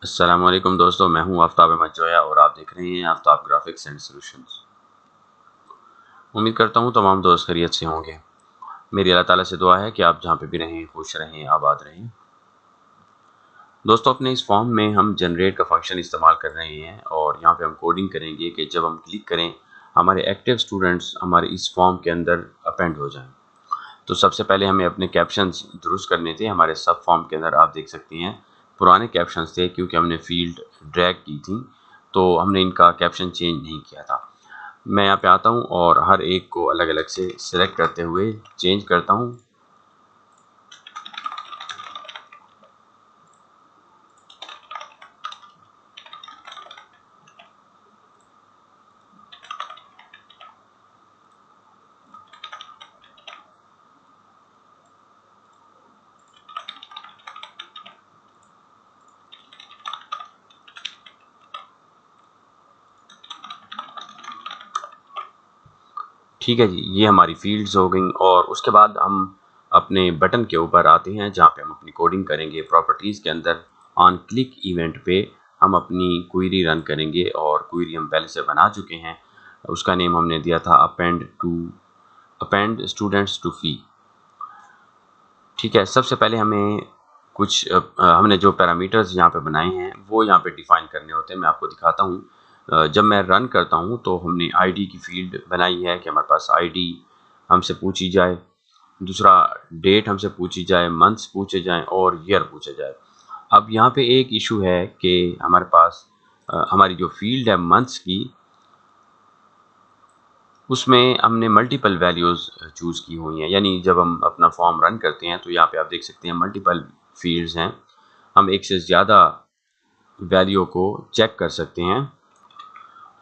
अस्सलाम वालेकुम दोस्तों, मैं हूं आफ्ताब अहमद जोया और आप देख रहे हैं आफ्ताब ग्राफिक्स एंड सॉल्यूशंस। उम्मीद करता हूं तमाम दोस्त खैरियत से होंगे। मेरी अल्लाह ताला से दुआ है कि आप जहां पे भी रहें खुश रहें, आबाद रहें। दोस्तों, अपने इस फॉर्म में हम जनरेट का फंक्शन इस्तेमाल कर रहे हैं और यहाँ पे हम कोडिंग करेंगे कि जब हम क्लिक करें हमारे एक्टिव स्टूडेंट्स हमारे इस फॉर्म के अंदर अपेंड हो जाएं। तो सबसे पहले हमें अपने कैप्शंस दुरुस्त करने थे। हमारे सब फॉर्म के अंदर आप देख सकते हैं पुराने कैप्शंस थे, क्योंकि हमने फील्ड ड्रैग की थी तो हमने इनका कैप्शन चेंज नहीं किया था। मैं यहाँ पे आता हूँ और हर एक को अलग अलग से सिलेक्ट करते हुए चेंज करता हूँ। ठीक है जी, ये हमारी फील्ड्स हो गई और उसके बाद हम अपने बटन के ऊपर आते हैं जहाँ पे हम अपनी कोडिंग करेंगे। प्रॉपर्टीज़ के अंदर ऑन क्लिक इवेंट पे हम अपनी क्वेरी रन करेंगे और क्वेरी हम पहले से बना चुके हैं। उसका नेम हमने दिया था अपेंड स्टूडेंट्स टू फी। ठीक है, सबसे पहले हमें कुछ हमने जो पैरामीटर्स यहाँ पे बनाए हैं वो यहाँ पे डिफाइन करने होते हैं। मैं आपको दिखाता हूँ। जब मैं रन करता हूँ तो हमने आईडी की फील्ड बनाई है कि हमारे पास आईडी हमसे पूछी जाए, दूसरा डेट हमसे पूछी जाए, मंथ्स पूछे जाएं और ईयर पूछे जाए। अब यहाँ पे एक इशू है कि हमारे पास हमारी जो फील्ड है मंथ्स की, उसमें हमने मल्टीपल वैल्यूज़ चूज़ की हुई हैं। यानी जब हम अपना फॉर्म रन करते हैं तो यहाँ पे आप देख सकते हैं मल्टीपल फील्ड्स हैं। हम एक से ज़्यादा वैल्यू को चेक कर सकते हैं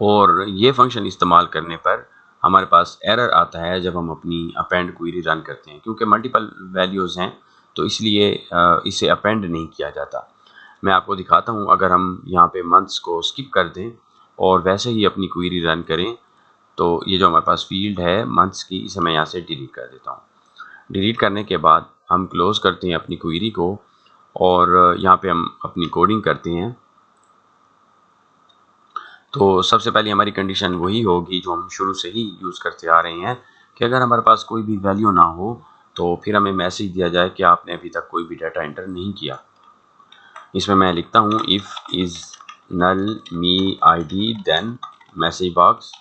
और ये फंक्शन इस्तेमाल करने पर हमारे पास एरर आता है जब हम अपनी अपेंड क्वेरी रन करते हैं, क्योंकि मल्टीपल वैल्यूज़ हैं तो इसलिए इसे अपेंड नहीं किया जाता। मैं आपको दिखाता हूँ। अगर हम यहाँ पे मंथ्स को स्किप कर दें और वैसे ही अपनी क्वेरी रन करें तो ये जो हमारे पास फील्ड है मंथ्स की, इसे मैं यहाँ से डिलीट कर देता हूँ। डिलीट करने के बाद हम क्लोज़ करते हैं अपनी क्वेरी को और यहाँ पे हम अपनी कोडिंग करते हैं। तो सबसे पहले हमारी कंडीशन वही होगी जो हम शुरू से ही यूज़ करते आ रहे हैं कि अगर हमारे पास कोई भी वैल्यू ना हो तो फिर हमें मैसेज दिया जाए कि आपने अभी तक कोई भी डाटा एंटर नहीं किया। इसमें मैं लिखता हूँ if is null me ID then message box.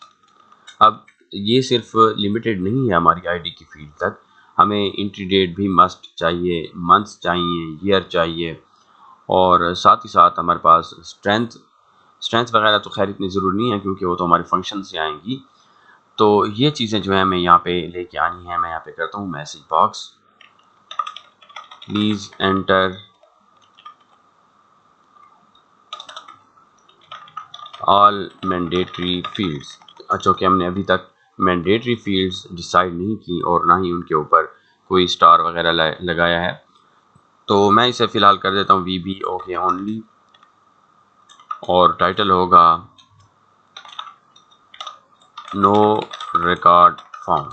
अब ये सिर्फ लिमिटेड नहीं है हमारी आईडी की फील्ड तक, हमें एंट्री डेट भी मस्ट चाहिए, मंथ्स चाहिए, ईयर चाहिए और साथ ही साथ हमारे पास स्ट्रेंथ वगैरह तो खैर इतनी ज़रूरी नहीं है क्योंकि वो तो हमारे फंक्शन से आएंगी। तो ये चीज़ें जो है हमें यहाँ पे लेके आनी है। मैं यहाँ पे करता हूँ message box please enter all mandatory fields. अच्छा, कि हमने अभी तक मैंडेटरी फील्ड्स डिसाइड नहीं की और ना ही उनके ऊपर कोई स्टार वगैरह लगाया है, तो मैं इसे फ़िलहाल कर देता हूँ वी बी ओके ओनली और टाइटल होगा नो रिकॉर्ड फाउंड।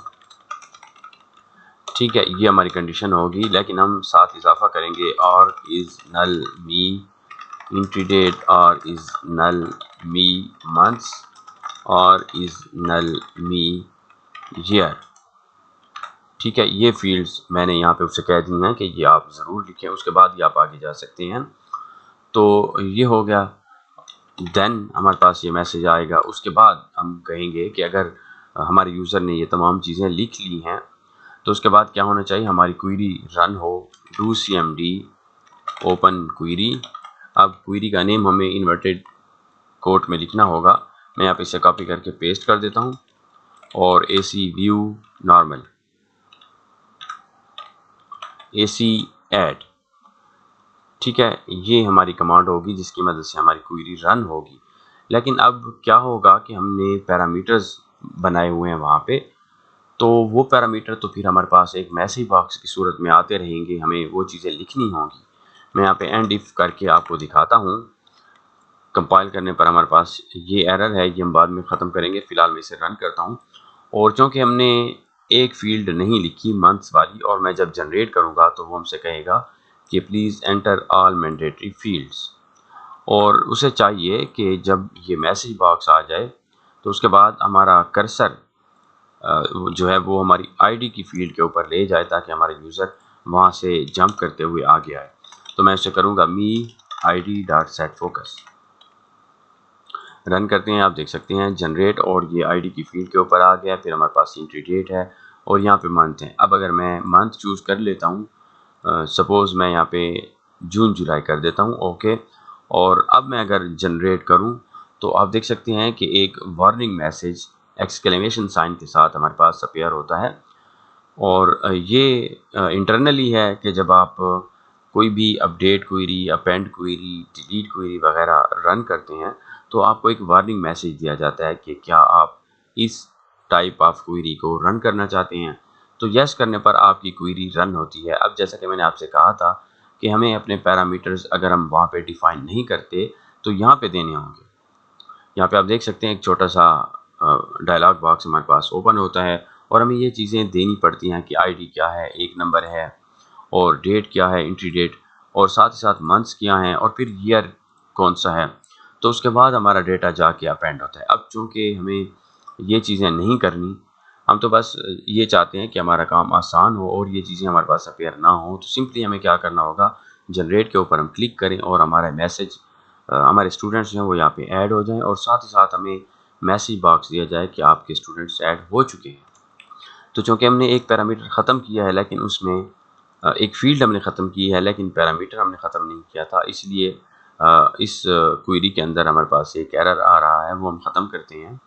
ठीक है, ये हमारी कंडीशन होगी, लेकिन हम साथ इजाफा करेंगे और is null me entry date और इज़ नल मी मंथ्स और इज़ नल मी ईयर। ठीक है, ये फील्ड्स मैंने यहाँ पे उससे कह दी हैं कि ये आप ज़रूर लिखें, उसके बाद ही आप आगे जा सकते हैं। तो ये हो गया। देन हमारे पास ये मैसेज आएगा। उसके बाद हम कहेंगे कि अगर हमारे यूज़र ने ये तमाम चीज़ें लिख ली हैं तो उसके बाद क्या होना चाहिए, हमारी क्वेरी रन हो डू cmd ओपन क्वेरी। अब क्वेरी का नेम हमें इन्वर्टेड कोट में लिखना होगा। मैं यहाँ पे इसे कॉपी करके पेस्ट कर देता हूँ और AC view normal AC add. ठीक है, ये हमारी कमांड होगी जिसकी मदद से हमारी क्वेरी रन होगी। लेकिन अब क्या होगा कि हमने पैरामीटर्स बनाए हुए हैं वहाँ पे, तो वो पैरामीटर तो फिर हमारे पास एक मैसेज बॉक्स की सूरत में आते रहेंगे, हमें वो चीज़ें लिखनी होंगी। मैं यहाँ पे एंड इफ करके आपको दिखाता हूँ। कंपाइल करने पर हमारे पास ये एरर है, ये हम बाद में ख़त्म करेंगे। फ़िलहाल मैं इसे रन करता हूँ और चूँकि हमने एक फील्ड नहीं लिखी मंथ्स वाली, और मैं जब जनरेट करूँगा तो वो हमसे कहेगा कि please enter all mandatory fields. और उसे चाहिए कि जब ये मैसेज बॉक्स आ जाए तो उसके बाद हमारा कर्सर जो है वो हमारी आईडी की फील्ड के ऊपर ले जाए ताकि हमारा यूज़र वहाँ से जंप करते हुए आगे आए। तो मैं इसे करूँगा मी id dot set focus. Run करते हैं, आप देख सकते हैं जनरेट और ये आईडी की फील्ड के ऊपर आ गया। फिर हमारे पास एंट्री डेट है और यहाँ पे मंथ है। अब अगर मैं मंथ चूज़ कर लेता हूँ, सपोज़ मैं यहाँ पे जून जुलाई कर देता हूँ, ओके। और अब मैं अगर जनरेट करूँ तो आप देख सकते हैं कि एक वार्निंग मैसेज एक्सक्लेमेशन साइन के साथ हमारे पास अपीयर होता है। और ये इंटरनली है कि जब आप कोई भी update query, append query, delete query वगैरह रन करते हैं तो आपको एक वार्निंग मैसेज दिया जाता है कि क्या आप इस टाइप ऑफ क्वेरी को रन करना चाहते हैं। तो यस करने पर आपकी क्वेरी रन होती है। अब जैसा कि मैंने आपसे कहा था कि हमें अपने पैरामीटर्स अगर हम वहाँ पे डिफाइन नहीं करते तो यहाँ पे देने होंगे। यहाँ पे आप देख सकते हैं एक छोटा सा डायलॉग बॉक्स हमारे पास ओपन होता है और हमें ये चीज़ें देनी पड़ती हैं कि आईडी क्या है, एक नंबर है, और डेट क्या है, एंट्री डेट, और साथ ही साथ मंथ्स क्या हैं और फिर ईयर कौन सा है। तो उसके बाद हमारा डेटा जाके अपेंड होता है। अब चूँकि हमें ये चीज़ें नहीं करनी, हम तो बस ये चाहते हैं कि हमारा काम आसान हो और ये चीज़ें हमारे पास अपीयर ना हो, तो सिंपली हमें क्या करना होगा, जनरेट के ऊपर हम क्लिक करें और हमारा मैसेज हमारे स्टूडेंट्स जो हैं वो यहाँ पे ऐड हो जाएं और साथ ही साथ हमें मैसेज बॉक्स दिया जाए कि आपके स्टूडेंट्स ऐड हो चुके हैं। तो चूँकि हमने एक पैरामीटर ख़त्म किया है लेकिन उसमें एक फ़ील्ड हमने ख़त्म की है लेकिन पैरामीटर हमने ख़त्म नहीं किया था, इसलिए इस क्वेरी के अंदर हमारे पास एक एरर आ रहा है, वो हम ख़त्म करते हैं।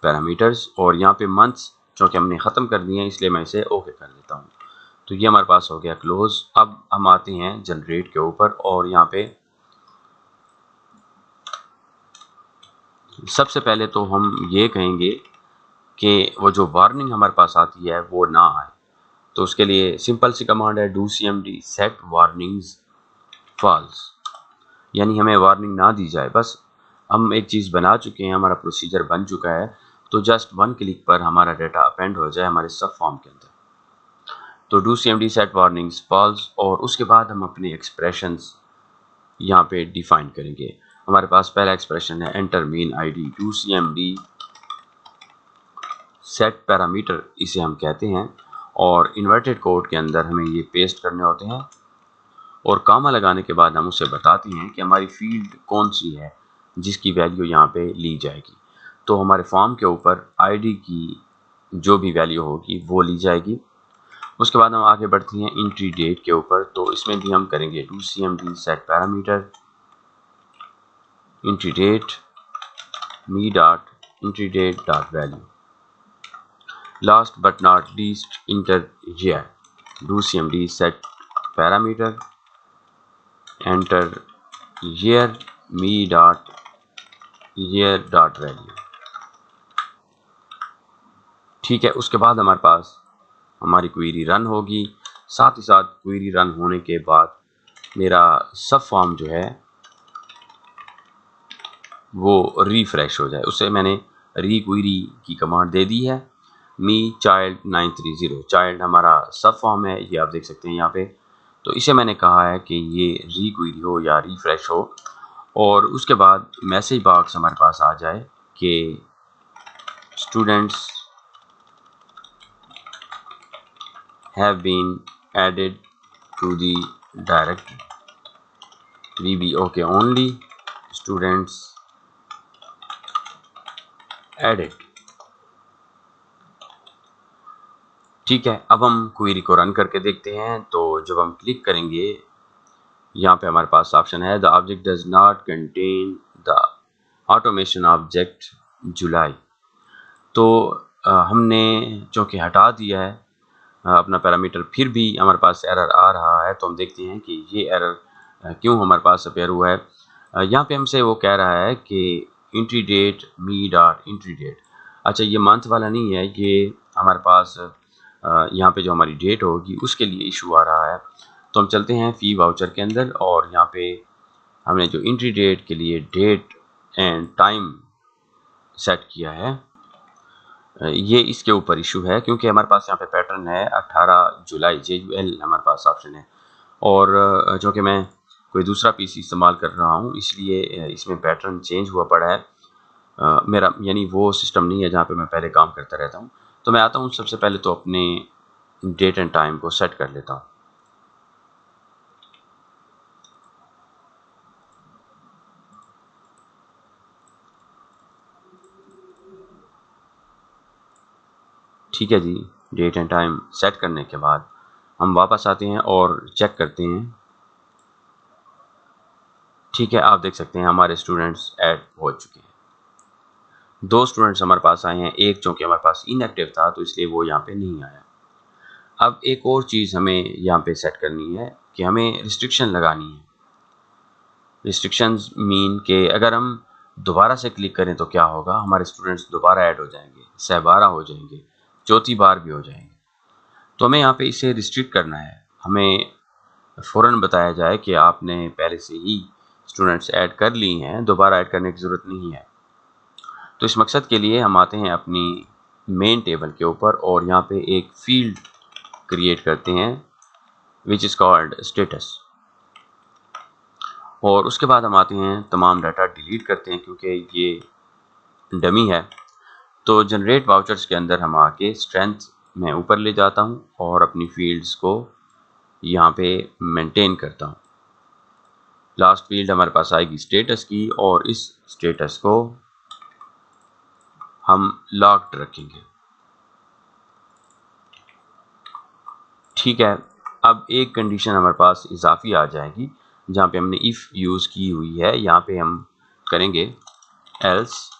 पैरामीटर्स और यहाँ पे मंथ्स चूँकि हमने ख़त्म कर दिए हैं इसलिए मैं इसे ओके कर देता हूँ। तो ये हमारे पास हो गया क्लोज़। अब हम आते हैं जनरेट के ऊपर और यहाँ पे सबसे पहले तो हम ये कहेंगे कि वो जो वार्निंग हमारे पास आती है वो ना आए। तो उसके लिए सिंपल सी कमांड है do cmd set warnings false, यानी हमें वार्निंग ना दी जाए। बस हम एक चीज़ बना चुके हैं, हमारा प्रोसीजर बन चुका है, तो जस्ट वन क्लिक पर हमारा डाटा अपेंड हो जाए हमारे सब फॉर्म के अंदर। तो do cmd set warnings false और उसके बाद हम अपने एक्सप्रेशंस यहाँ पे डिफाइन करेंगे। हमारे पास पहला एक्सप्रेशन है enter mean ID, do cmd set parameter इसे हम कहते हैं, और इन्वर्टेड कोड के अंदर हमें ये पेस्ट करने होते हैं और कामा लगाने के बाद हम उसे बताते हैं कि हमारी फील्ड कौन सी है जिसकी वैल्यू यहाँ पे ली जाएगी। तो हमारे फॉर्म के ऊपर आईडी की जो भी वैल्यू होगी वो ली जाएगी। उसके बाद हम आगे बढ़ते हैं एंट्री डेट के ऊपर। तो इसमें भी हम करेंगे do cmd set parameter entry date me dot entry date dot value. Last but not least, enter year. Do cmd set parameter enter year me dot year dot value। ठीक है, उसके बाद हमारे पास हमारी क्वेरी रन होगी। साथ ही साथ query run होने के बाद मेरा सब फॉर्म जो है वो रिफ्रेश हो जाए, उसे मैंने री क्वेरी की कमांड दे दी है। मी चाइल्ड 930 चाइल्ड हमारा सब फॉर्म है, ये आप देख सकते हैं यहाँ पे। तो इसे मैंने कहा है कि ये री क्वेरी हो या रिफ्रेश हो, और उसके बाद मैसेज बॉक्स हमारे पास आ जाए कि students have been added to the directory we be okay only students added. ठीक है, अब हम क्वेरी को रन करके देखते हैं। तो जब हम क्लिक करेंगे यहाँ पे हमारे पास ऑप्शन है the object does not contain the automation object July. तो हमने चूँकि हटा दिया है अपना पैरामीटर, फिर भी हमारे पास एरर आ रहा है। तो हम देखते हैं कि ये एरर क्यों हमारे पास अपीयर हुआ है। यहाँ पे हमसे वो कह रहा है कि entry date me dot entry date. अच्छा, ये मंथ वाला नहीं है, ये हमारे पास यहाँ पे जो हमारी डेट होगी उसके लिए इशू आ रहा है। तो हम चलते हैं फी वाउचर के अंदर और यहाँ पे हमने जो एंट्री डेट के लिए डेट एंड टाइम सेट किया है, ये इसके ऊपर इशू है क्योंकि हमारे पास यहाँ पे पैटर्न है 18 जुलाई JUL हमारे पास ऑप्शन है, और जो कि मैं कोई दूसरा पीसी इस्तेमाल कर रहा हूँ, इसलिए इसमें पैटर्न चेंज हुआ पड़ा है। मेरा यानी वो सिस्टम नहीं है जहाँ पे मैं पहले काम करता रहता हूँ। तो मैं आता हूँ, सबसे पहले तो अपने डेट एंड टाइम को सेट कर लेता हूँ। ठीक है जी, डेट एंड टाइम सेट करने के बाद हम वापस आते हैं और चेक करते हैं। ठीक है, आप देख सकते हैं हमारे स्टूडेंट्स ऐड हो चुके हैं। 2 स्टूडेंट्स हमारे पास आए हैं, एक चूँकि हमारे पास इनएक्टिव था तो इसलिए वो यहाँ पे नहीं आया। अब एक और चीज़ हमें यहाँ पे सेट करनी है कि हमें रिस्ट्रिक्शन लगानी है। रिस्ट्रिक्शंस मीन के अगर हम दोबारा से क्लिक करें तो क्या होगा, हमारे स्टूडेंट्स दोबारा ऐड हो जाएंगे, सहबारा हो जाएंगे, चौथी बार भी हो जाएंगे। तो हमें यहाँ पे इसे रिस्ट्रिक्ट करना है। हमें फ़ौरन बताया जाए कि आपने पहले से ही स्टूडेंट्स ऐड कर ली हैं, दोबारा ऐड करने की ज़रूरत नहीं है। तो इस मकसद के लिए हम आते हैं अपनी मेन टेबल के ऊपर और यहाँ पे एक फील्ड क्रिएट करते हैं विच इज़ कॉल्ड स्टेटस। और उसके बाद हम आते हैं तमाम डाटा डिलीट करते हैं क्योंकि ये डमी है। तो जनरेट वाउचर्स के अंदर हम आके स्ट्रेंथ में ऊपर ले जाता हूँ और अपनी फील्ड्स को यहाँ पे मेंटेन करता हूँ। लास्ट फील्ड हमारे पास आएगी स्टेटस की और इस स्टेटस को हम लॉक्ड रखेंगे। ठीक है, अब एक कंडीशन हमारे पास इजाफी आ जाएगी जहाँ पे हमने इफ़ यूज़ की हुई है। यहाँ पे हम करेंगे else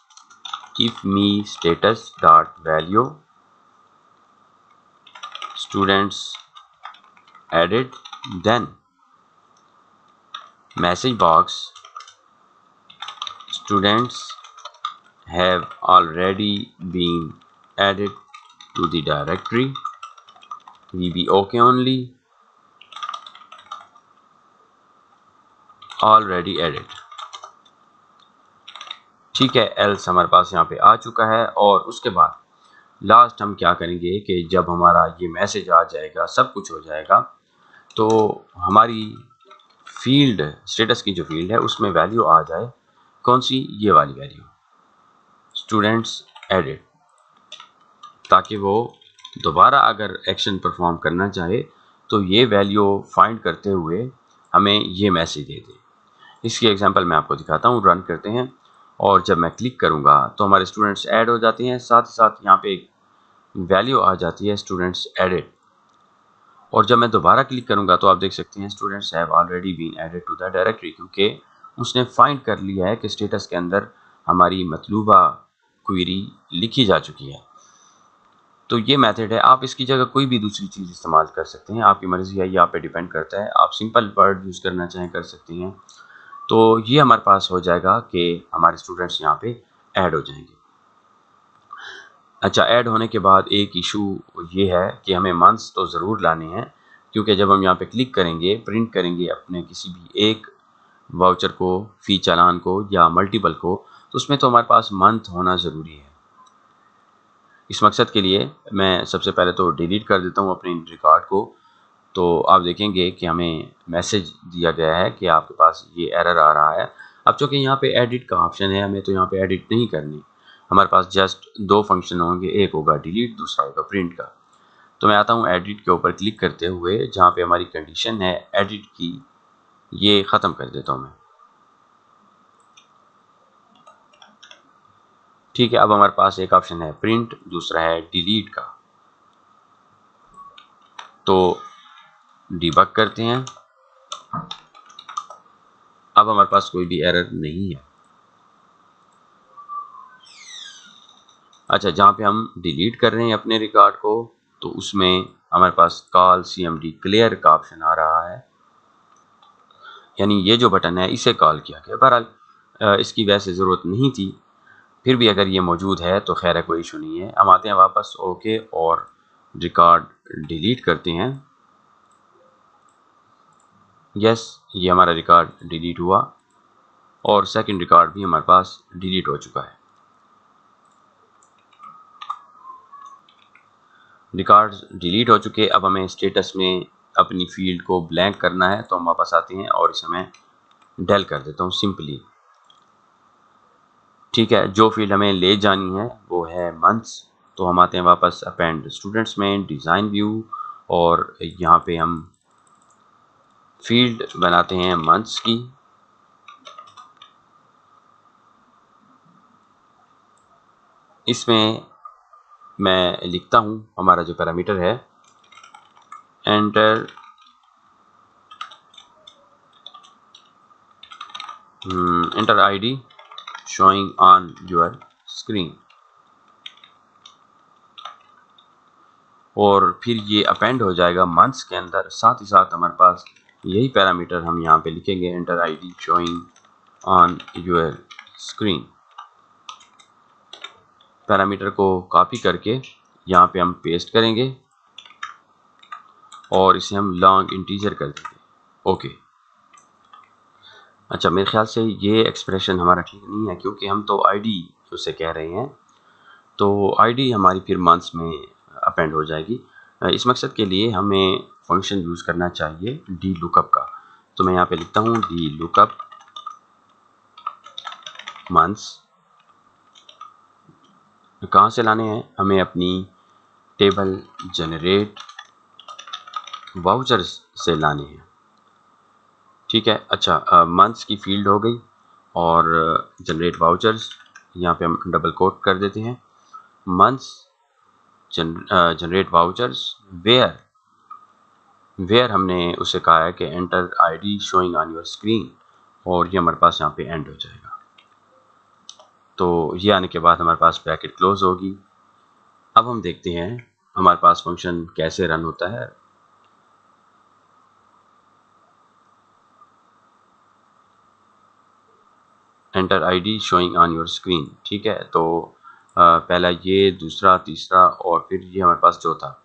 if me status dot value students added then message box students have already been added to the directory VBOK only already added। ठीक है, एल्स हमारे पास यहाँ पे आ चुका है। और उसके बाद लास्ट हम क्या करेंगे कि जब हमारा ये मैसेज आ जाएगा, सब कुछ हो जाएगा, तो हमारी फील्ड स्टेटस की जो फील्ड है उसमें वैल्यू आ जाए। कौन सी? ये वाली वैल्यू स्टूडेंट्स एडेड, ताकि वो दोबारा अगर एक्शन परफॉर्म करना चाहे तो ये वैल्यू फाइंड करते हुए हमें ये मैसेज दे दे। इसकी एग्जांपल मैं आपको दिखाता हूँ। रन करते हैं और जब मैं क्लिक करूँगा तो हमारे स्टूडेंट्स ऐड हो जाते हैं, साथ ही साथ यहाँ पे एक वैल्यू आ जाती है स्टूडेंट्स एडेड। और जब मैं दोबारा क्लिक करूँगा तो आप देख सकते हैं students have already been added to the directory, क्योंकि उसने फाइंड कर लिया है कि स्टेटस के अंदर हमारी मतलूबा क्वेरी लिखी जा चुकी है। तो ये मेथड है। आप इसकी जगह कोई भी दूसरी चीज़ इस्तेमाल कर सकते हैं, आपकी मर्ज़ी है, ये आप पे डिपेंड करता है। आप सिंपल वर्ड यूज़ करना चाहें कर सकती हैं। तो ये हमारे पास हो जाएगा कि हमारे स्टूडेंट्स यहाँ पे ऐड हो जाएंगे। अच्छा, ऐड होने के बाद एक इशू ये है कि हमें मंथ्स तो ज़रूर लाने हैं, क्योंकि जब हम यहाँ पे क्लिक करेंगे, प्रिंट करेंगे अपने किसी भी एक वाउचर को, फ़ी चालान को या मल्टीपल को, तो उसमें तो हमारे पास मंथ होना ज़रूरी है। इस मकसद के लिए मैं सबसे पहले तो डिलीट कर देता हूँ अपने रिकॉर्ड को। तो आप देखेंगे कि हमें मैसेज दिया गया है कि आपके पास ये एरर आ रहा है। अब चूँकि यहाँ पे एडिट का ऑप्शन है, हमें तो यहाँ पे एडिट नहीं करनी। हमारे पास जस्ट 2 फंक्शन होंगे, एक होगा डिलीट, दूसरा होगा प्रिंट का। तो मैं आता हूँ एडिट के ऊपर क्लिक करते हुए, जहाँ पे हमारी कंडीशन है एडिट की, ये ख़त्म कर देता हूँ मैं। ठीक है, अब हमारे पास एक ऑप्शन है प्रिंट, दूसरा है डिलीट का। तो डिबग करते हैं। अब हमारे पास कोई भी एरर नहीं है। अच्छा, जहाँ पे हम डिलीट कर रहे हैं अपने रिकॉर्ड को, तो उसमें हमारे पास कॉल CMD क्लियर का ऑप्शन आ रहा है, यानी ये जो बटन है इसे कॉल किया गया। बहरहाल इसकी वैसे ज़रूरत नहीं थी, फिर भी अगर ये मौजूद है तो खैर है, कोई इशू नहीं है। हम आते हैं वापस ओके और रिकॉर्ड डिलीट करते हैं। यस, ये हमारा रिकॉर्ड डिलीट हुआ और सेकंड रिकॉर्ड भी हमारे पास डिलीट हो चुका है। रिकॉर्ड्स डिलीट हो चुके। अब हमें स्टेटस में अपनी फील्ड को ब्लैंक करना है तो हम वापस आते हैं और इसे मैं डेल कर देता हूँ सिंपली। ठीक है, जो फील्ड हमें ले जानी है वो है मंथ्स, तो हम आते हैं वापस अपेंड स्टूडेंट्स में, डिज़ाइन व्यू, और यहाँ पे हम फील्ड बनाते हैं मंथ्स की। इसमें मैं लिखता हूँ हमारा जो पैरामीटर है, enter enter ID showing on your screen, और फिर ये अपेंड हो जाएगा मंथ्स के अंदर। साथ ही साथ हमारे पास यही पैरामीटर हम यहाँ पे लिखेंगे, enter ID showing on your screen. Parameter को कॉपी करके यहाँ पे हम पेस्ट करेंगे और इसे हम लॉन्ग इंटीजर कर देंगे। ओके, अच्छा, मेरे ख्याल से ये एक्सप्रेशन हमारा ठीक नहीं है, क्योंकि हम तो आईडी उसे कह रहे हैं, तो आईडी हमारी फिर मंथ्स में अपेंड हो जाएगी। इस मकसद के लिए हमें फंक्शन यूज़ करना चाहिए डी लुकअप का। तो मैं यहाँ पे लिखता हूँ डी लुकअप मंथ्स। कहाँ से लाने हैं? हमें अपनी टेबल जनरेट वाउचर्स से लाने हैं। ठीक है, अच्छा, मंथ्स की फील्ड हो गई और जनरेट वाउचर्स, यहाँ पे हम डबल कोट कर देते हैं, मंथ्स जनरेट वाउचर्स वेयर हमने उसे कहा है कि enter ID showing on your screen, और ये हमारे पास यहाँ पे एंड हो जाएगा। तो ये आने के बाद हमारे पास ब्रैकेट क्लोज होगी। अब हम देखते हैं हमारे पास फंक्शन कैसे रन होता है। Enter ID showing on your screen, ठीक है, तो पहला ये, दूसरा, तीसरा, और फिर ये हमारे पास चौथा।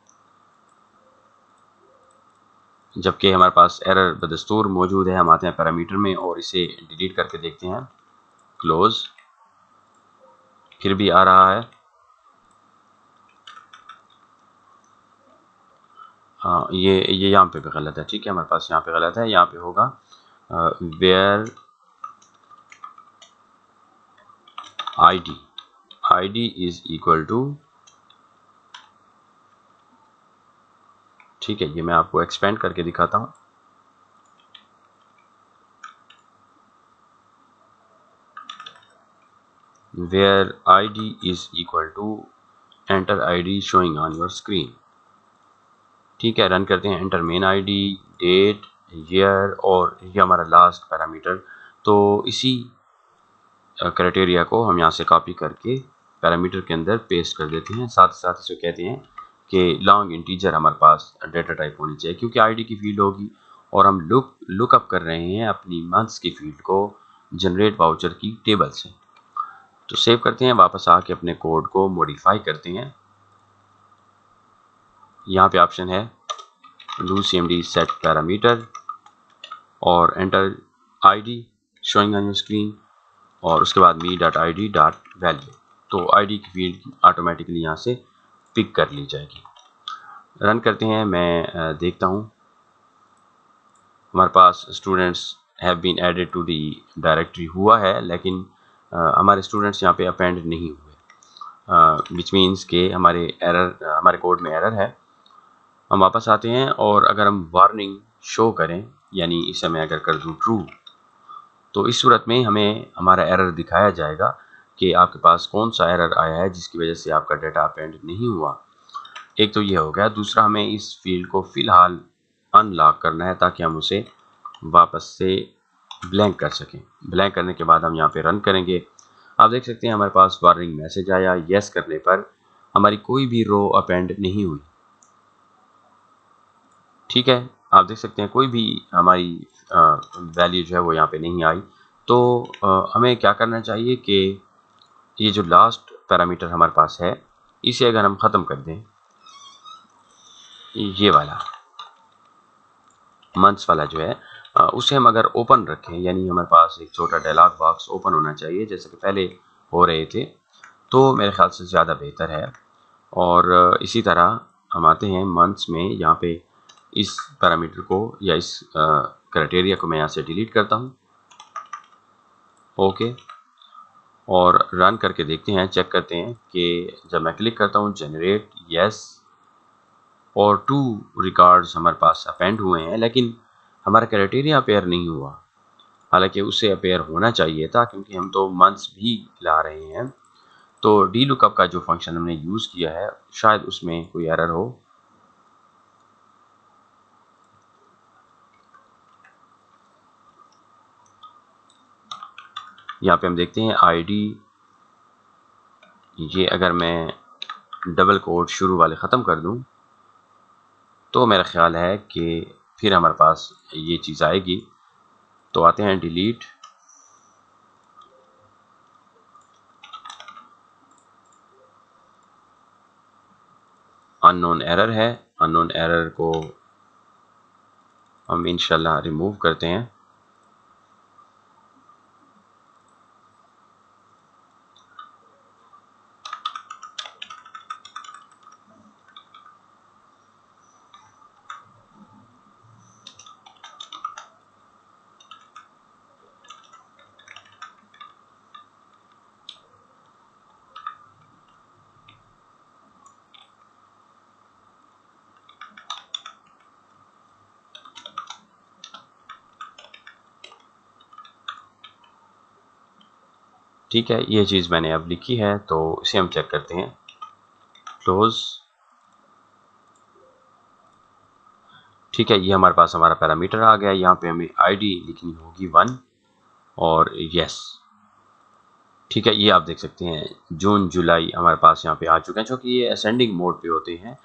जबकि हमारे पास एरर बदस्तूर मौजूद है। हम आते हैं पैरामीटर में और इसे डिलीट करके देखते हैं, क्लोज, फिर भी आ रहा है। हाँ, ये यहाँ पे भी गलत है। ठीक है, हमारे पास यहाँ पे गलत है, यहाँ पे होगा where ID is equal to, ठीक है, ये मैं आपको एक्सपेंड करके दिखाता हूँ। Where ID is equal to enter ID showing on your screen. ठीक है, रन करते हैं। Enter main ID, date, year, और ये हमारा लास्ट पैरामीटर। तो इसी क्राइटेरिया को हम यहाँ से कॉपी करके पैरामीटर के अंदर पेस्ट कर देते हैं। साथ ही साथ इसे कहते हैं कि लॉन्ग इंटीजर हमारे पास डेटा टाइप होनी चाहिए, क्योंकि आईडी की फील्ड होगी और हम लुकअप कर रहे हैं अपनी मंथ्स की फील्ड को जनरेट वाउचर की टेबल से। तो सेव करते हैं, वापस आके अपने कोड को मॉडिफाई करते हैं। यहाँ पे ऑप्शन है डू cmd सेट पैरामीटर और enter ID showing on your screen, और उसके बाद me.id.value। तो आईडी की फील्ड ऑटोमेटिकली यहाँ से पिक कर ली जाएगी। रन करते हैं, मैं देखता हूँ हमारे पास students have been added to the directory हुआ है, लेकिन हमारे स्टूडेंट्स यहाँ पे अपेंड नहीं हुए, विच मीन्स के हमारे कोड में एरर है। हम वापस आते हैं और अगर हम वार्निंग शो करें, यानी इसे मैं अगर कर दूँ ट्रू, तो इस सूरत में हमें हमारा एरर दिखाया जाएगा कि आपके पास कौन सा एरर आया है जिसकी वजह से आपका डाटा अपेंड नहीं हुआ। एक तो ये हो गया। दूसरा, हमें इस फील्ड को फ़िलहाल अनलॉक करना है ताकि हम उसे वापस से ब्लैंक कर सकें। ब्लैंक करने के बाद हम यहाँ पे रन करेंगे। आप देख सकते हैं हमारे पास वार्निंग मैसेज आया। येस करने पर हमारी कोई भी रो अपेंड नहीं हुई। ठीक है, आप देख सकते हैं कोई भी हमारी वैल्यू जो है वो यहाँ पे नहीं आई। तो हमें क्या करना चाहिए कि ये जो लास्ट पैरामीटर हमारे पास है, इसे अगर हम ख़त्म कर दें, ये वाला मंथ्स वाला जो है, उसे हम अगर ओपन रखें, यानी हमारे पास एक छोटा डायलॉग बॉक्स ओपन होना चाहिए जैसे कि पहले हो रहे थे, तो मेरे ख्याल से ज़्यादा बेहतर है। और इसी तरह हम आते हैं मंथ्स में, यहाँ पे इस पैरामीटर को या इस क्राइटेरिया को मैं यहाँ से डिलीट करता हूँ। ओके, और रन करके देखते हैं, चेक करते हैं कि जब मैं क्लिक करता हूँ जनरेट यस, और 2 रिकॉर्ड्स हमारे पास अपेंड हुए हैं, लेकिन हमारा क्राइटेरिया अपेयर नहीं हुआ। हालांकि उसे अपेयर होना चाहिए था, क्योंकि हम तो मंथ्स भी ला रहे हैं। तो डी लुकअप का जो फंक्शन हमने यूज़ किया है, शायद उसमें कोई एरर हो। यहाँ पे हम देखते हैं आईडी, ये अगर मैं डबल कोट शुरू वाले ख़त्म कर दूं तो मेरा ख्याल है कि फिर हमारे पास ये चीज़ आएगी। तो आते हैं डिलीट, अननोन एरर है, अननोन एरर को हम इंशाल्लाह रिमूव करते हैं। ठीक है, ये चीज़ मैंने अब लिखी है, तो इसे हम चेक करते हैं। क्लोज। ठीक है, ये हमारे पास हमारा पैरामीटर आ गया। यहाँ पे हमें आईडी लिखनी होगी 1 और यस। ठीक है, ये आप देख सकते हैं जून जुलाई हमारे पास यहाँ पे आ चुके हैं, क्योंकि ये असेंडिंग मोड पे होते हैं।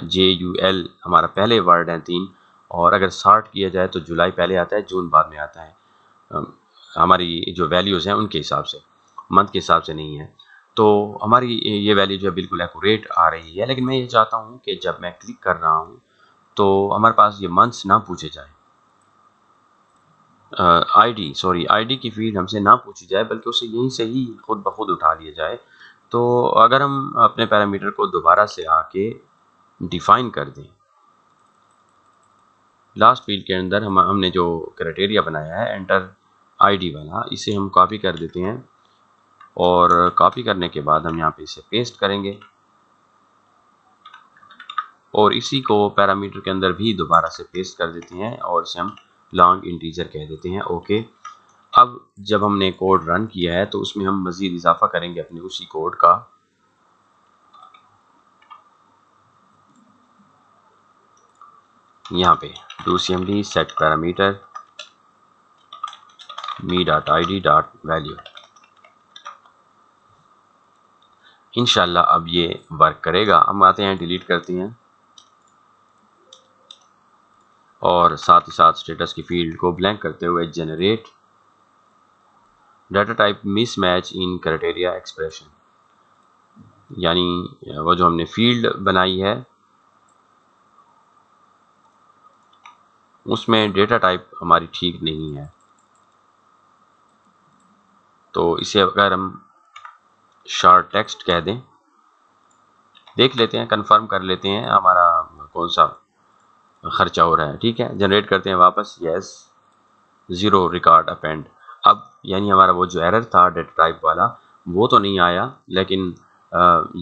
JUL हमारा पहले वर्ड हैं 3, और अगर सॉर्ट किया जाए तो जुलाई पहले आता है, जून बाद में आता है। हमारी जो वैल्यूज़ हैं उनके हिसाब से, मंथ के हिसाब से नहीं है। तो हमारी ये वैल्यू जो है बिल्कुल एक्यूरेट आ रही है, लेकिन मैं ये चाहता हूँ कि जब मैं क्लिक कर रहा हूँ तो हमारे पास ये मंथ्स ना पूछे जाए, आईडी की फील्ड हमसे ना पूछी जाए, बल्कि उसे यहीं से ही खुद ब खुद उठा लिया जाए। तो अगर हम अपने पैरामीटर को दोबारा से आके डिफाइन कर दें, लास्ट फील्ड के अंदर हमने जो क्राइटेरिया बनाया है एंटर आईडी वाला, इसे हम कॉपी कर देते हैं, और कॉपी करने के बाद हम यहाँ पे इसे पेस्ट करेंगे, और इसी को पैरामीटर के अंदर भी दोबारा से पेस्ट कर देते हैं, और इसे हम लॉन्ग इंटीजर कह देते हैं। ओके, अब जब हमने कोड रन किया है तो उसमें हम मज़ीद इजाफा करेंगे अपने उसी कोड का। यहाँ पे do cmd set parameter me.id.value। इंशाल्लाह अब ये वर्क करेगा। हम आते हैं, डिलीट करते हैं, और साथ ही साथ स्टेटस की फील्ड को ब्लैंक करते हुए जनरेट डाटा टाइप मिसमैच इन क्राइटेरिया एक्सप्रेशन, यानी वो जो हमने फील्ड बनाई है उसमें डेटा टाइप हमारी ठीक नहीं है। तो इसे अगर हम शॉर्ट टेक्स्ट कह दें, देख लेते हैं, कंफर्म कर लेते हैं हमारा कौन सा खर्चा हो रहा है। ठीक है, जनरेट करते हैं वापस, यस, 0 रिकॉर्ड अपेंड। अब यानी हमारा वो जो एरर था डेटा टाइप वाला वो तो नहीं आया, लेकिन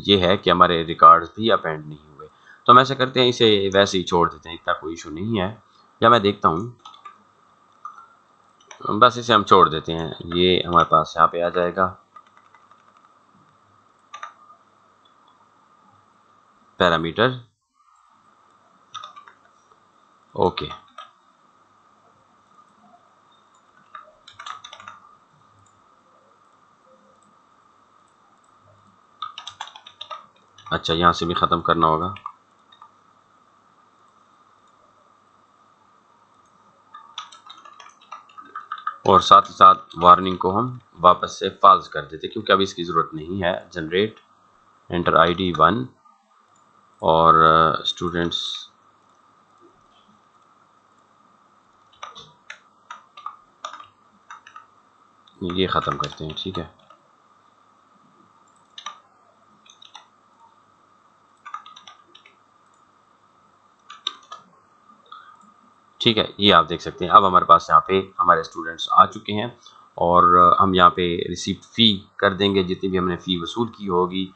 ये है कि हमारे रिकॉर्ड्स भी अपेंड नहीं हुए। तो हम ऐसा करते हैं, इसे वैसे ही छोड़ देते हैं, इतना कोई इशू नहीं है। या मैं देखता हूँ, बस इसे हम छोड़ देते हैं, ये हमारे पास यहाँ पे आ जाएगा पैरामीटर। ओके, अच्छा, यहाँ से भी ख़त्म करना होगा। और साथ ही साथ वार्निंग को हम वापस से फॉल्स कर देते, क्योंकि अब इसकी ज़रूरत नहीं है। जनरेट एंटर आईडी 1 और स्टूडेंट्स, ये ख़त्म करते हैं। ठीक है, ठीक है, ये आप देख सकते हैं। अब हमारे पास यहाँ पे हमारे स्टूडेंट्स आ चुके हैं और हम यहाँ पे रिसीप्ट फ़ी कर देंगे, जितनी भी हमने फ़ी वसूल की होगी।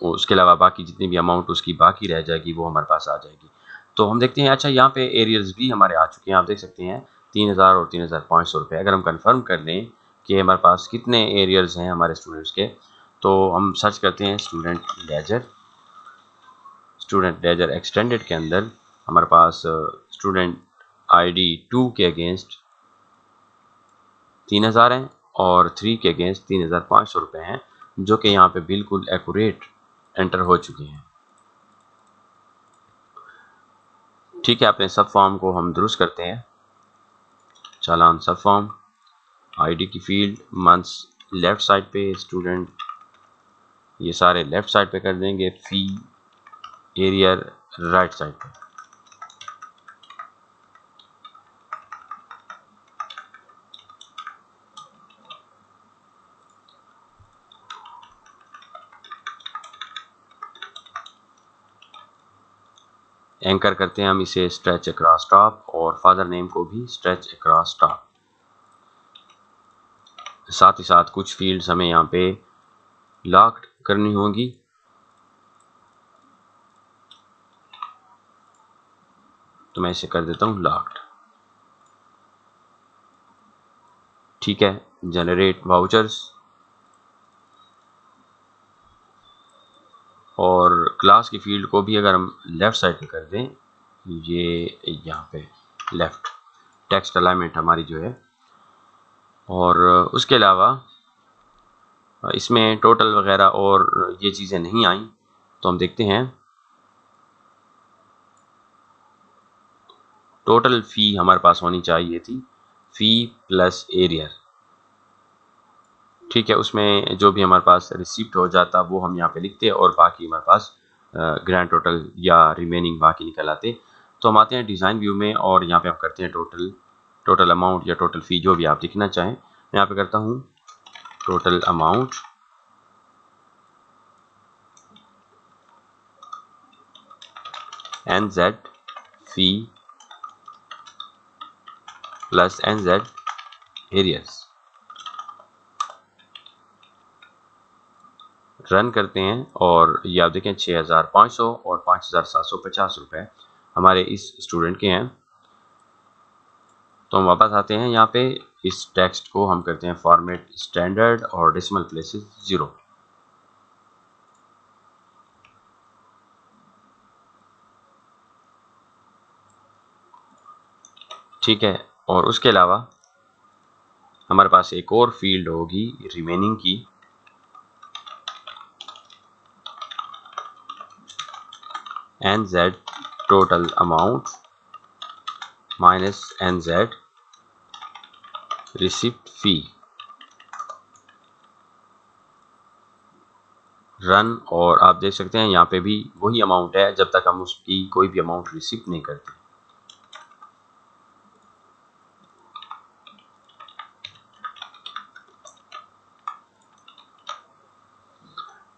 उसके अलावा बाकी जितनी भी अमाउंट उसकी बाकी रह जाएगी वो हमारे पास आ जाएगी। तो हम देखते हैं, अच्छा यहाँ पे एरियर्स भी हमारे आ चुके हैं। आप देख सकते हैं 3000 और 3500 रुपये। अगर हम कंफर्म कर लें कि हमारे पास कितने एरियर्स हैं हमारे स्टूडेंट्स के, तो हम सर्च करते हैं स्टूडेंट लेजर एक्सटेंडेड के अंदर हमारे पास स्टूडेंट ID 2 के अगेंस्ट 3000 हैं और 3 के अगेंस्ट 3500 रुपये हैं, जो कि यहाँ पे बिल्कुल एक्यूरेट एंटर हो चुके हैं। ठीक है, अपने सब फॉर्म को हम दुरुस्त करते हैं। चालान सब फॉर्म, ID की फील्ड, मंथ्स लेफ्ट साइड पे, स्टूडेंट ये सारे लेफ्ट साइड पे कर देंगे, फी एरियर राइट साइड पे। एंकर करते हैं हम इसे स्ट्रेच अक्रॉस टॉप और फादर नेम को भी स्ट्रेच अक्रॉस टॉप। साथ ही साथ कुछ फील्ड्स हमें यहाँ पे लॉक्ड करनी होगी। तो मैं इसे कर देता हूँ लॉक्ड। ठीक है, जनरेट वाउचर्स और क्लास की फील्ड को भी अगर हम लेफ्ट साइड पे कर दें, ये यहाँ पे लेफ्ट टेक्स्ट अलाइनमेंट हमारी जो है, और उसके अलावा इसमें टोटल वगैरह और ये चीज़ें नहीं आई। तो हम देखते हैं टोटल फ़ी हमारे पास होनी चाहिए थी, फ़ी प्लस एरियर। ठीक है, उसमें जो भी हमारे पास रिसिप्ट हो जाता वो हम यहाँ पे लिखते और बाकी हमारे पास ग्रैंड टोटल या रिमेनिंग बाकी निकल आते। तो हम आते हैं डिज़ाइन व्यू में और यहाँ पे हम करते हैं टोटल अमाउंट या टोटल फ़ी, जो भी आप लिखना चाहें। मैं यहाँ पे करता हूँ टोटल अमाउंट NZ फ़ी प्लस NZ एरियर्स। रन करते हैं और ये आप देखें 6500 और 5750 रुपये हमारे इस स्टूडेंट के हैं। तो हम वापस आते हैं यहाँ पे, इस टेक्स्ट को हम करते हैं फॉर्मेट स्टैंडर्ड और डेसिमल प्लेसेस 0। ठीक है, और उसके अलावा हमारे पास एक और फील्ड होगी रिमेनिंग की, NZ total amount minus NZ receipt fee. Run, और आप देख सकते हैं यहाँ पे भी वही अमाउंट है जब तक हम उसकी कोई भी अमाउंट रिसिप्ट नहीं करते।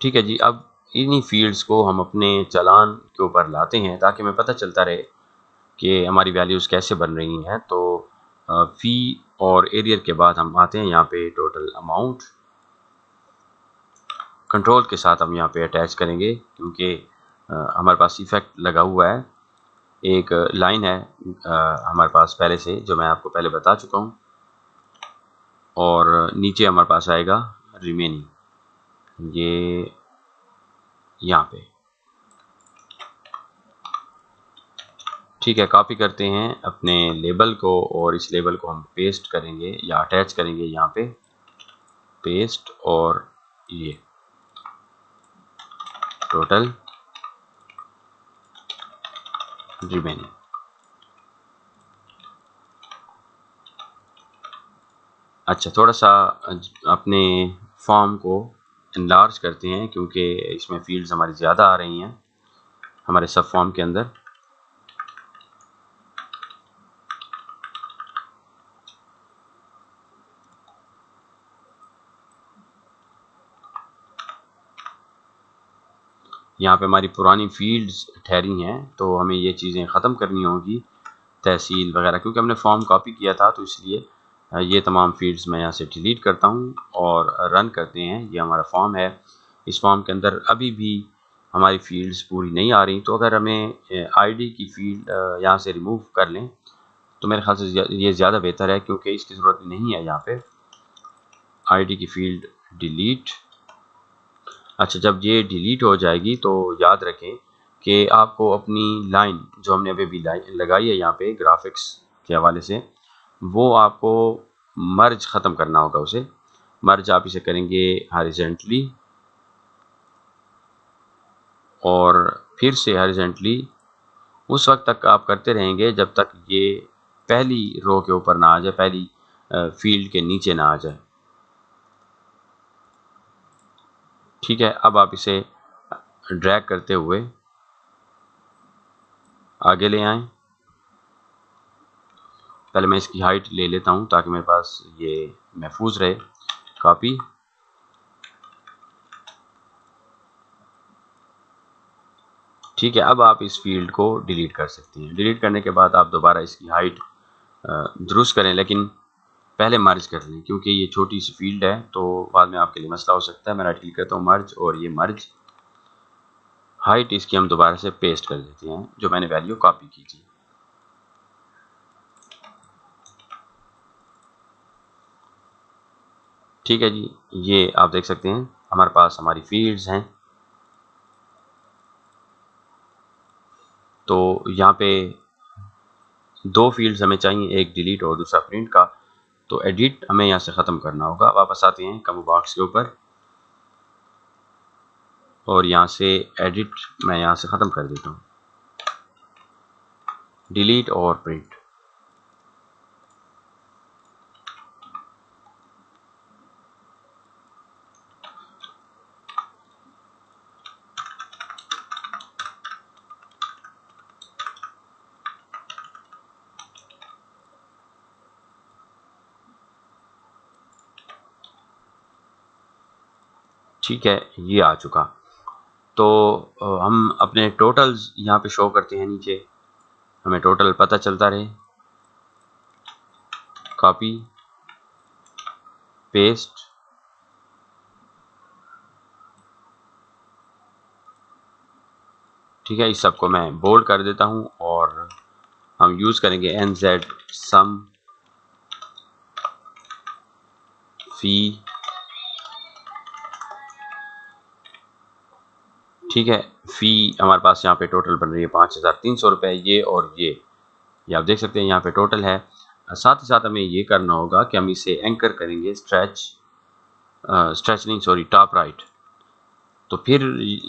ठीक है जी, अब इन्हीं फील्ड्स को हम अपने चालान के ऊपर लाते हैं ताकि हमें पता चलता रहे कि हमारी वैल्यूज़ कैसे बन रही हैं। तो फ़ी और एरियर के बाद हम आते हैं यहाँ पे टोटल अमाउंट, कंट्रोल के साथ हम यहाँ पे अटैच करेंगे क्योंकि हमारे पास इफेक्ट लगा हुआ है। एक लाइन है हमारे पास पहले से, जो मैं आपको पहले बता चुका हूँ, और नीचे हमारे पास आएगा रिमेनिंग, ये यहाँ पे। ठीक है, कॉपी करते हैं अपने लेबल को और इस लेबल को हम पेस्ट करेंगे या अटैच करेंगे यहाँ पे, पेस्ट, और ये टोटल रिमेनिंग। अच्छा, थोड़ा सा अपने फॉर्म को इनलार्ज करते हैं क्योंकि इसमें फील्ड्स हमारी ज़्यादा आ रही हैं हमारे सब फॉर्म के अंदर। यहाँ पे हमारी पुरानी फील्ड्स ठहरी हैं तो हमें ये चीज़ें ख़त्म करनी होगी। तहसील वगैरह, क्योंकि हमने फॉर्म कॉपी किया था तो इसलिए ये तमाम फील्ड्स मैं यहाँ से डिलीट करता हूँ और रन करते हैं। ये हमारा फॉर्म है। इस फॉर्म के अंदर अभी भी हमारी फील्ड्स पूरी नहीं आ रही, तो अगर हमें आईडी की फील्ड यहाँ से रिमूव कर लें तो मेरे ख्याल से ये ज़्यादा बेहतर है, क्योंकि इसकी ज़रूरत नहीं है यहाँ पे। आईडी की फील्ड डिलीट। अच्छा, जब ये डिलीट हो जाएगी तो याद रखें कि आपको अपनी लाइन जो हमने अभी भी लाइन लगाई है यहाँ पे ग्राफिक्स के हवाले से, वो आपको मर्ज ख़त्म करना होगा। उसे मर्ज आप इसे करेंगे हॉरिजॉन्टली और फिर से हॉरिजॉन्टली उस वक्त तक आप करते रहेंगे जब तक ये पहली रो के ऊपर ना आ जाए, पहली फील्ड के नीचे ना आ जाए। ठीक है, अब आप इसे ड्रैग करते हुए आगे ले आएं। पहले मैं इसकी हाइट ले लेता हूं ताकि मेरे पास ये महफूज रहे। कॉपी, ठीक है। अब आप इस फील्ड को डिलीट कर सकते हैं। डिलीट करने के बाद आप दोबारा इसकी हाइट दुरुस्त करें, लेकिन पहले मर्ज कर लें, क्योंकि ये छोटी सी फील्ड है तो बाद में आपके लिए मसला हो सकता है। मैं राइट क्लिक करता हूँ मर्ज, और ये मर्ज हाइट इसकी हम दोबारा से पेस्ट कर देते हैं जो मैंने वैल्यू कॉपी की थी। ठीक है जी, ये आप देख सकते हैं हमारे पास हमारी फील्ड्स हैं। तो यहाँ पे दो फील्ड्स हमें चाहिए, एक डिलीट और दूसरा प्रिंट का। तो एडिट हमें यहाँ से ख़त्म करना होगा। वापस आते हैं कॉम्बो बॉक्स के ऊपर और यहाँ से एडिट मैं यहाँ से ख़त्म कर देता हूँ, डिलीट और प्रिंट। ठीक है, ये आ चुका। तो हम अपने टोटल्स यहाँ पे शो करते हैं नीचे, हमें टोटल पता चलता रहे। कॉपी, पेस्ट, ठीक है। इस सब को मैं बोल्ड कर देता हूँ और हम यूज़ करेंगे NZ सम फी। ठीक है, फ़ी हमारे पास यहाँ पे टोटल बन रही है 5300 रुपये, ये और ये आप देख सकते हैं यहाँ पे टोटल है। साथ ही साथ हमें ये करना होगा कि हम इसे एंकर करेंगे स्ट्रेच नहीं, सॉरी, टॉप राइट। तो फिर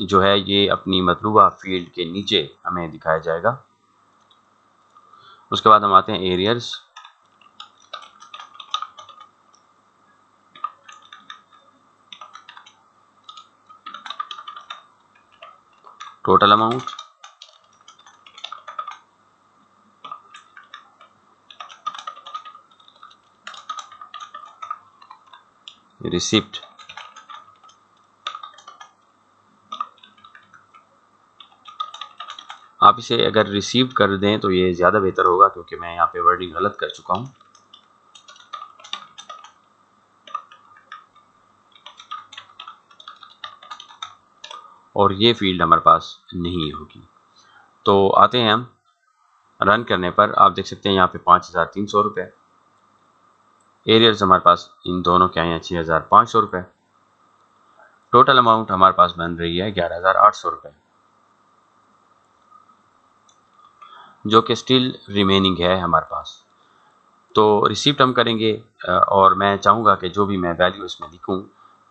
जो है ये अपनी मतलूबा फील्ड के नीचे हमें दिखाया जाएगा। उसके बाद हम आते हैं एरियर्स। टोटल अमाउंट, रिसिप्ट, आप इसे अगर रिसीव कर दें तो ये ज़्यादा बेहतर होगा, क्योंकि मैं यहाँ पे वर्डिंग गलत कर चुका हूँ। और ये फील्ड हमारे पास नहीं होगी। तो आते हैं हम रन करने पर, आप देख सकते हैं यहाँ पे 5300 रुपये। एरियर्स हमारे पास इन दोनों के आए हैं 6500 रुपये। टोटल अमाउंट हमारे पास बन रही है 11800 रुपये, जो कि स्टिल रिमेनिंग है हमारे पास। तो रिसिप्ट हम करेंगे और मैं चाहूँगा कि जो भी मैं वैल्यू इसमें लिखूँ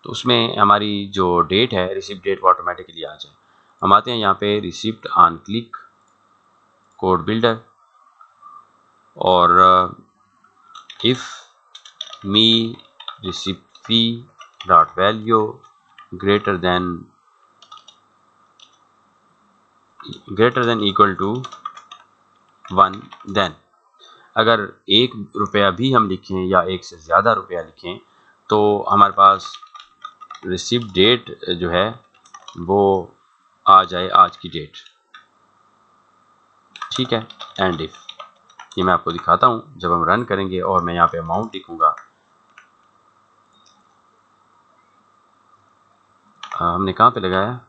तो उसमें हमारी जो डेट है, रिसिप्ट डेट, वो ऑटोमेटिकली आ जाए। हम आते हैं यहाँ पे receipt on click, code builder, और if me receipt fee dot value greater than equal to 1, then अगर 1 रुपया भी हम लिखें या 1 से ज़्यादा रुपया लिखें तो हमारे पास रिसिप्ट डेट जो है वो आ जाए आज की डेट। ठीक है, एंड इफ ये मैं आपको दिखाता हूँ। जब हम रन करेंगे और मैं यहाँ पे अमाउंट लिखूँगा, हमने कहाँ पे लगाया,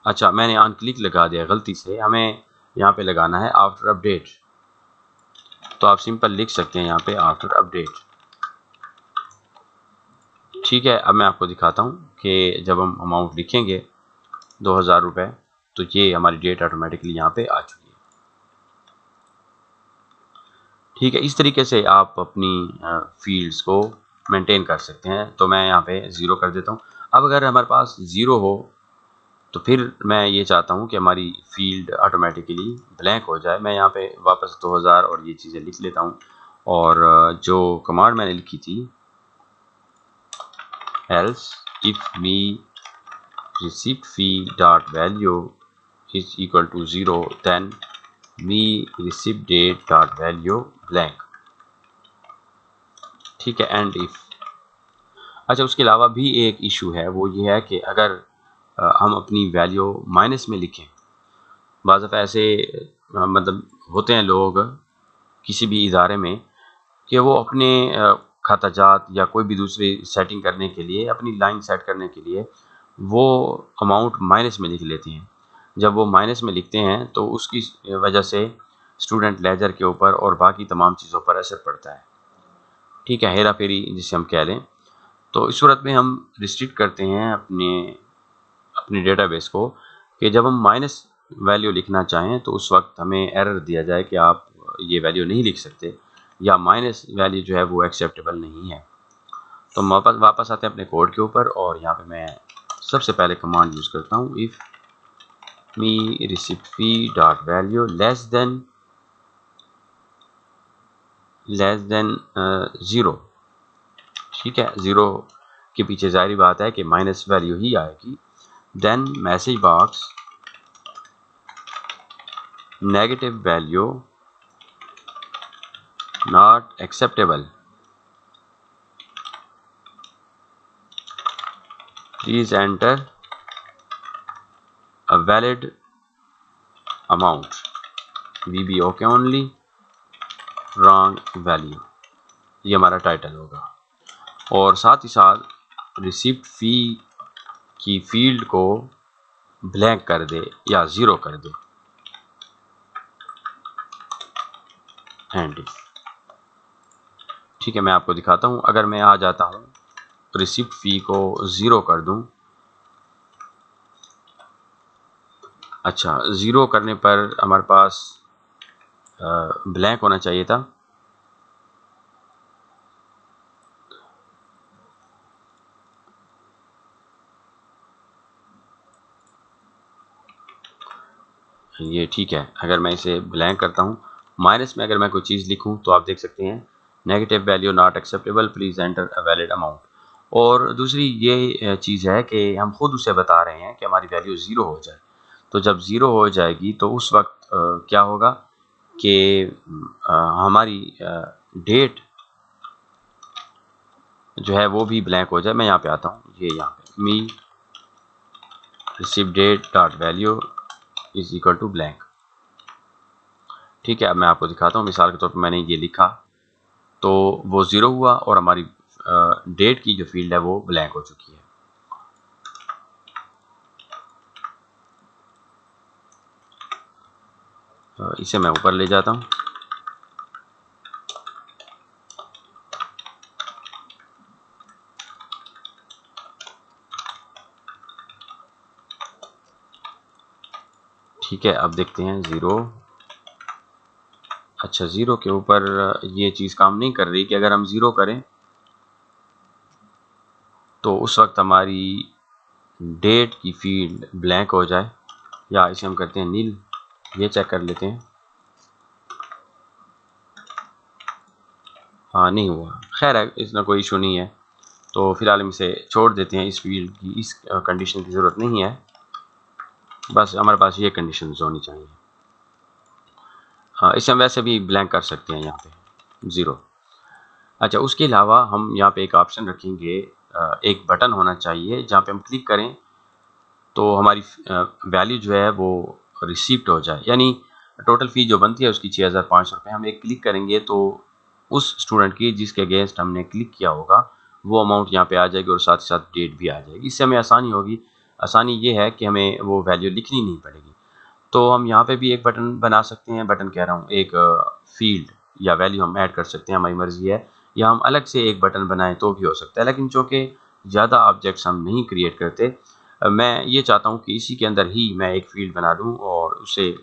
अच्छा मैंने ऑन क्लिक लगा दिया गलती से, हमें यहाँ पे लगाना है आफ्टर अपडेट। तो आप सिंपल लिख सकते हैं यहाँ पे आफ्टर अपडेट। ठीक है, अब मैं आपको दिखाता हूँ कि जब हम अमाउंट लिखेंगे 2000 रुपये, तो ये हमारी डेट ऑटोमेटिकली यहाँ पे आ चुकी है। ठीक है, इस तरीके से आप अपनी फील्ड्स को मेंटेन कर सकते हैं। तो मैं यहाँ पे 0 कर देता हूँ। अब अगर हमारे पास 0 हो तो फिर मैं ये चाहता हूँ कि हमारी फील्ड ऑटोमेटिकली ब्लैंक हो जाए। मैं यहाँ पे वापस 2000 और ये चीज़ें लिख लेता हूँ। और जो कमांड मैंने लिखी थी, else if me receipt fee dot value is equal to 0, then me receipt date dot value blank। ठीक है, एंड इफ। अच्छा, उसके अलावा भी एक इशू है, वो ये है कि अगर हम अपनी वैल्यू माइनस में लिखें, बाज़ दफ़ा ऐसे मतलब होते हैं लोग किसी भी इदारे में कि वो अपने खाताजात या कोई भी दूसरी सेटिंग करने के लिए, अपनी लाइन सेट करने के लिए वो अमाउंट माइनस में लिख लेते हैं। जब वो माइनस में लिखते हैं तो उसकी वजह से स्टूडेंट लेजर के ऊपर और बाकी तमाम चीज़ों पर असर पड़ता है। ठीक है, हेरा फेरी जिसे हम कह लें। तो इस सूरत में हम रिस्ट्रिक्ट करते हैं अपने डेटाबेस को कि जब हम माइनस वैल्यू लिखना चाहें तो उस वक्त हमें एरर दिया जाए कि आप ये वैल्यू नहीं लिख सकते, या माइनस वैल्यू जो है वो एक्सेप्टेबल नहीं है। तो हम वापस आते हैं अपने कोड के ऊपर, और यहाँ पे मैं सबसे पहले कमांड यूज़ करता हूँ, if me receipt fee dot value less than 0। ठीक है, 0 के पीछे जाहिर बात है कि माइनस वैल्यू ही आएगी। Then message box negative value not acceptable, please enter a valid amount, VB OK only, wrong value। ये हमारा टाइटल होगा। और साथ ही साथ रिसिप्ट फी की फील्ड को ब्लैंक कर दे या 0 कर दे, एंड। ठीक है, मैं आपको दिखाता हूँ। अगर मैं आ जाता हूँ रिसिप्ट फी को 0 कर दूँ, अच्छा 0 करने पर हमारे पास ब्लैंक होना चाहिए था। ये ठीक है, अगर मैं इसे ब्लैंक करता हूँ, माइनस में अगर मैं कोई चीज़ लिखूँ तो आप देख सकते हैं negative value not acceptable, please enter a valid amount. और दूसरी ये चीज़ है कि हम खुद उसे बता रहे हैं कि हमारी वैल्यू 0 हो जाए। तो जब 0 हो जाएगी तो उस वक्त क्या होगा कि हमारी डेट जो है वो भी ब्लैंक हो जाए। मैं यहाँ पे आता हूँ, ये यहाँ पे me receive date dot value is equal to blank. ठीक है, अब मैं आपको दिखाता हूँ। मिसाल के तौर पर मैंने ये लिखा तो वो 0 हुआ और हमारी डेट की जो फील्ड है वो ब्लैंक हो चुकी है। इसे मैं ऊपर ले जाता हूँ। ठीक है, अब देखते हैं 0। अच्छा, 0 के ऊपर ये चीज़ काम नहीं कर रही कि अगर हम 0 करें तो उस वक्त हमारी डेट की फील्ड ब्लैंक हो जाए, या इसे हम करते हैं नील। ये चेक कर लेते हैं। हाँ, नहीं हुआ। खैर है, इसमें कोई इशू नहीं है। तो फिलहाल हम इसे छोड़ देते हैं। इस फील्ड की, इस कंडीशन की ज़रूरत नहीं है। बस हमारे पास ये कंडीशंस होनी चाहिए। हाँ, इसे हम वैसे भी ब्लैंक कर सकते हैं यहाँ पे 0। अच्छा, उसके अलावा हम यहाँ पे एक ऑप्शन रखेंगे, एक बटन होना चाहिए जहाँ पे हम क्लिक करें तो हमारी वैल्यू जो है वो रिसीप्ट हो जाए। यानी टोटल फ़ी जो बनती है उसकी 6500 रुपये। हम एक क्लिक करेंगे तो उस स्टूडेंट की जिसके अगेंस्ट हमने क्लिक किया होगा वो अमाउंट यहाँ पे आ जाएगी और साथ ही साथ डेट भी आ जाएगी। इससे हमें आसानी होगी। आसानी ये है कि हमें वो वैल्यू लिखनी नहीं पड़ेगी। तो हम यहाँ पे भी एक बटन बना सकते हैं, बटन कह रहा हूँ, एक फील्ड या वैल्यू हम ऐड कर सकते हैं, हमारी मर्जी है। या हम अलग से एक बटन बनाएं तो भी हो सकता है, लेकिन चूँकि ज़्यादा ऑब्जेक्ट्स हम नहीं क्रिएट करते, मैं ये चाहता हूँ कि इसी के अंदर ही मैं एक फील्ड बना लूँ और उसे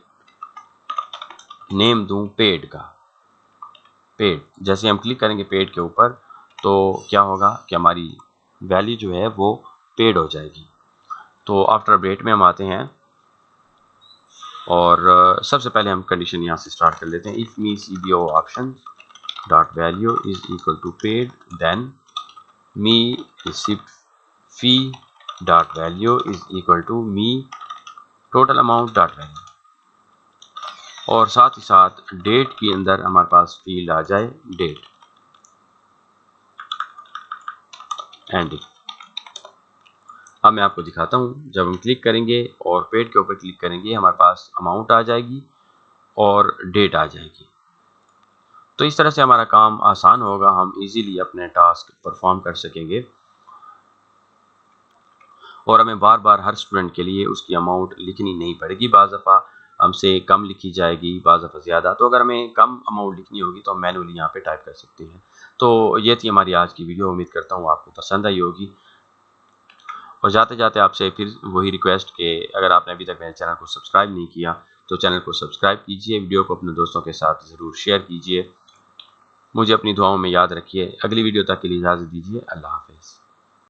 नेम दूँ पेड का। पेड जैसे हम क्लिक करेंगे पेड के ऊपर तो क्या होगा कि हमारी वैल्यू जो है वो पेड हो जाएगी। तो आफ्टर अपडेट में हम आते हैं और सबसे पहले हम कंडीशन यहाँ से स्टार्ट कर लेते हैं। If me CBO option dot value is equal to paid, then me receipt fee dot value is equal to me total amount dot value, और साथ ही साथ डेट के अंदर हमारे पास फील्ड आ जाए डेट एंडिंग। अब मैं आपको दिखाता हूँ, जब हम क्लिक करेंगे और पेड के ऊपर क्लिक करेंगे हमारे पास अमाउंट आ जाएगी और डेट आ जाएगी। तो इस तरह से हमारा काम आसान होगा, हम इजीली अपने टास्क परफॉर्म कर सकेंगे और हमें बार बार हर स्टूडेंट के लिए उसकी अमाउंट लिखनी नहीं पड़ेगी। बाज़ दफ़ा हमसे कम लिखी जाएगी, बाज़ दफ़ा ज़्यादा। तो अगर हमें कम अमाउंट लिखनी होगी तो हम मैनुअली यहाँ पे टाइप कर सकते हैं। तो ये थी हमारी आज की वीडियो। उम्मीद करता हूँ आपको पसंद आई होगी। और जाते जाते आपसे फिर वही रिक्वेस्ट कि अगर आपने अभी तक मेरे चैनल को सब्सक्राइब नहीं किया तो चैनल को सब्सक्राइब कीजिए, वीडियो को अपने दोस्तों के साथ ज़रूर शेयर कीजिए। मुझे अपनी दुआओं में याद रखिए। अगली वीडियो तक के लिए इजाज़त दीजिए। अल्लाह हाफ़िज़।